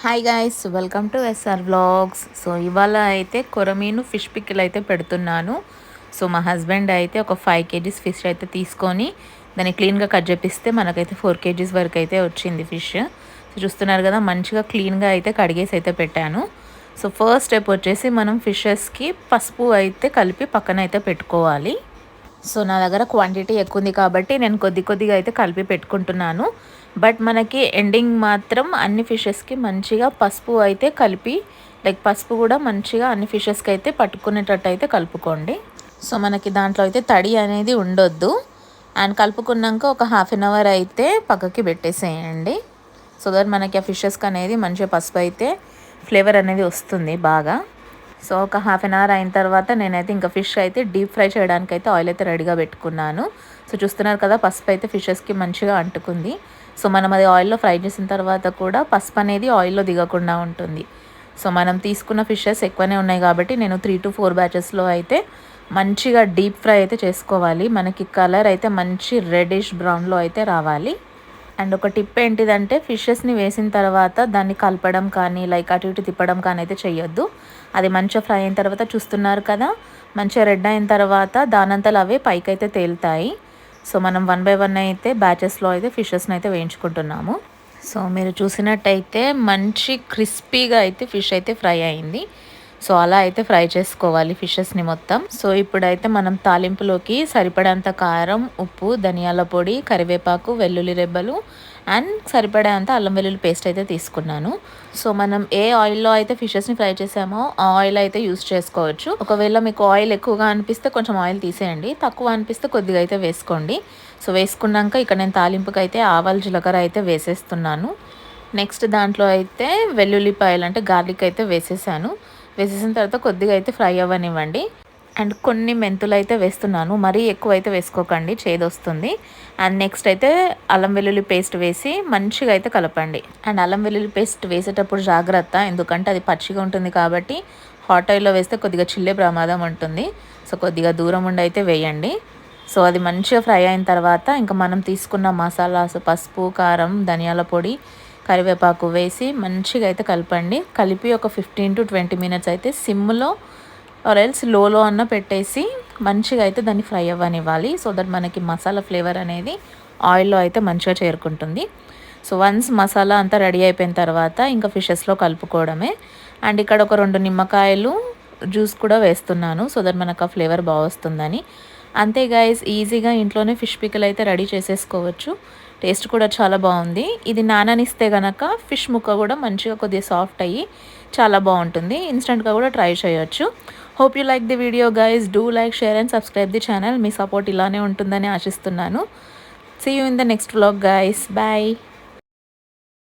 Hi guys, welcome to S R vlogs. So ఇవాళ అయితే కొరమీను ఫిష్ పికిల్ అయితే పెడుతున్నాను. సో మా హస్బెండ్ అయితే ఒక 5 కేజీస్ ఫిష్ అయితే తీసుకొని దాన్ని క్లీన్గా కట్ చేపిస్తే మనకైతే 4 కేజీస్ వరకు అయితే వచ్చింది ఫిష్. సో చూస్తున్నారు కదా, మంచిగా క్లీన్గా అయితే కడిగేసి అయితే పెట్టాను. సో ఫస్ట్ స్టెప్ వచ్చేసి మనం ఫిషెస్కి పసుపు అయితే కలిపి పక్కన అయితే పెట్టుకోవాలి. సో నా దగ్గర క్వాంటిటీ ఎక్కువ ఉంది కాబట్టి నేను కొద్దిగా అయితే కలిపి పెట్టుకుంటున్నాను. బట్ మనకి ఎండింగ్ మాత్రం అన్ని ఫిషెస్కి మంచిగా పసుపు అయితే కలిపి, లైక్ పసుపు కూడా మంచిగా అన్ని ఫిషెస్కి అయితే పట్టుకునేటట్టు అయితే కలుపుకోండి. సో మనకి దాంట్లో అయితే తడి అనేది ఉండొద్దు. అండ్ కలుపుకున్నాక ఒక హాఫ్ అన్ అవర్ అయితే పక్కకి పెట్టేసేయండి. సో దట్ మనకి ఆ ఫిషెస్కి అనేది మంచిగా పసుపు అయితే ఫ్లేవర్ అనేది వస్తుంది బాగా. సో ఒక హాఫ్ అన్ అవర్ అయిన తర్వాత నేనైతే ఇంకా ఫిష్ అయితే డీప్ ఫ్రై చేయడానికి అయితే ఆయిల్ అయితే రెడీగా పెట్టుకున్నాను. సో చూస్తున్నారు కదా, పసుపు అయితే ఫిషెస్కి మంచిగా అంటుకుంది. సో మనం అది ఆయిల్లో ఫ్రై చేసిన తర్వాత కూడా పసుపు అనేది ఆయిల్లో దిగకుండా ఉంటుంది. సో మనం తీసుకున్న ఫిషెస్ ఎక్కువనే ఉన్నాయి కాబట్టి నేను 3 to 4 బ్యాచెస్లో అయితే మంచిగా డీప్ ఫ్రై అయితే చేసుకోవాలి. మనకి కలర్ అయితే మంచి రెడిష్ బ్రౌన్లో అయితే రావాలి. అండ్ ఒక టిప్ ఏంటిదంటే, ఫిషెస్ని వేసిన తర్వాత దాన్ని కలపడం కానీ లైక్ అటు ఇటు తిప్పడం కానీ అయితే చేయొద్దు. అది మంచిగా ఫ్రై అయిన తర్వాత చూస్తున్నారు కదా, మంచిగా రెడ్ అయిన తర్వాత దానంతలు అవే పైకి అయితే తేలుతాయి. సో మనం 1 by 1 అయితే బ్యాచెస్లో అయితే ఫిషెస్ని అయితే వేయించుకుంటున్నాము. సో మీరు చూసినట్టయితే మంచి క్రిస్పీగా అయితే ఫిష్ అయితే ఫ్రై అయింది. సో అలా అయితే ఫ్రై చేసుకోవాలి ఫిషెస్ని మొత్తం. సో ఇప్పుడైతే మనం తాలింపులోకి సరిపడేంత కారం, ఉప్పు, ధనియాల పొడి, కరివేపాకు, వెల్లుల్లి రెబ్బలు అండ్ సరిపడేంత అల్లం వెల్లుల్లి పేస్ట్ అయితే తీసుకున్నాను. సో మనం ఏ ఆయిల్లో అయితే ఫిషెస్ని ఫ్రై చేసామో ఆ ఆయిల్ అయితే యూస్ చేసుకోవచ్చు. ఒకవేళ మీకు ఆయిల్ ఎక్కువగా అనిపిస్తే కొంచెం ఆయిల్ తీసేయండి, తక్కువ అనిపిస్తే కొద్దిగా అయితే వేసుకోండి. సో వేసుకున్నాక ఇక్కడ నేను తాలింపుకి అయితే ఆవాలు, జీలకర్ర అయితే వేసేస్తున్నాను. నెక్స్ట్ దాంట్లో అయితే వెల్లుల్లిపాయలు అంటే గార్లిక్ అయితే వేసేసాను. వేసేసిన తర్వాత కొద్దిగా అయితే ఫ్రై అవ్వనివ్వండి. అండ్ కొన్ని మెంతులు అయితే వేస్తున్నాను, మరీ ఎక్కువ అయితే వేసుకోకండి, చేదు వస్తుంది. అండ్ నెక్స్ట్ అయితే అల్లం వెల్లుల్లి పేస్ట్ వేసి మంచిగా అయితే కలపండి. అండ్ అల్లం వెల్లుల్లి పేస్ట్ వేసేటప్పుడు జాగ్రత్త, ఎందుకంటే అది పచ్చిగా ఉంటుంది కాబట్టి హాట్ ఆయిల్లో వేస్తే కొద్దిగా చిల్లే ప్రమాదం ఉంటుంది. సో కొద్దిగా దూరం ఉండి అయితే వేయండి. సో అది మంచిగా ఫ్రై అయిన తర్వాత ఇంకా మనం తీసుకున్న మసాలాస్, పసుపు, కారం, ధనియాల పొడి, కరివేపాకు వేసి మంచిగా అయితే కలపండి. కలిపి ఒక 15 to 20 minutes అయితే సిమ్లో ఆర్ ఎల్స్ లోలో అన్న పెట్టేసి మంచిగా అయితే దాన్ని ఫ్రై అవ్వనివ్వాలి. సో దట్ మనకి మసాలా ఫ్లేవర్ అనేది ఆయిల్లో అయితే మంచిగా చేరుకుంటుంది. సో వన్స్ మసాలా అంతా రెడీ అయిపోయిన తర్వాత ఇంకా ఫిషెస్లో కలుపుకోవడమే. అండ్ ఇక్కడ ఒక 2 నిమ్మకాయలు జ్యూస్ కూడా వేస్తున్నాను, సో దట్ మనకు ఆ ఫ్లేవర్ బాగా వస్తుందని. అంతే గైస్, ఈజీగా ఇంట్లోనే ఫిష్ పికిల్ అయితే రెడీ చేసేసుకోవచ్చు. టేస్ట్ కూడా చాలా బాగుంది. ఇది నాననిస్తే కనుక ఫిష్ ముక్క కూడా మంచిగా కొద్దిగా సాఫ్ట్ అయ్యి చాలా బాగుంటుంది. ఇన్స్టెంట్గా కూడా ట్రై చేయొచ్చు. Hope you like the video guys. Do like, share and subscribe the channel. మీ సపోర్ట్ ఇలానే ఉంటుందని ఆశిస్తున్నాను. See you in the next vlog guys. Bye.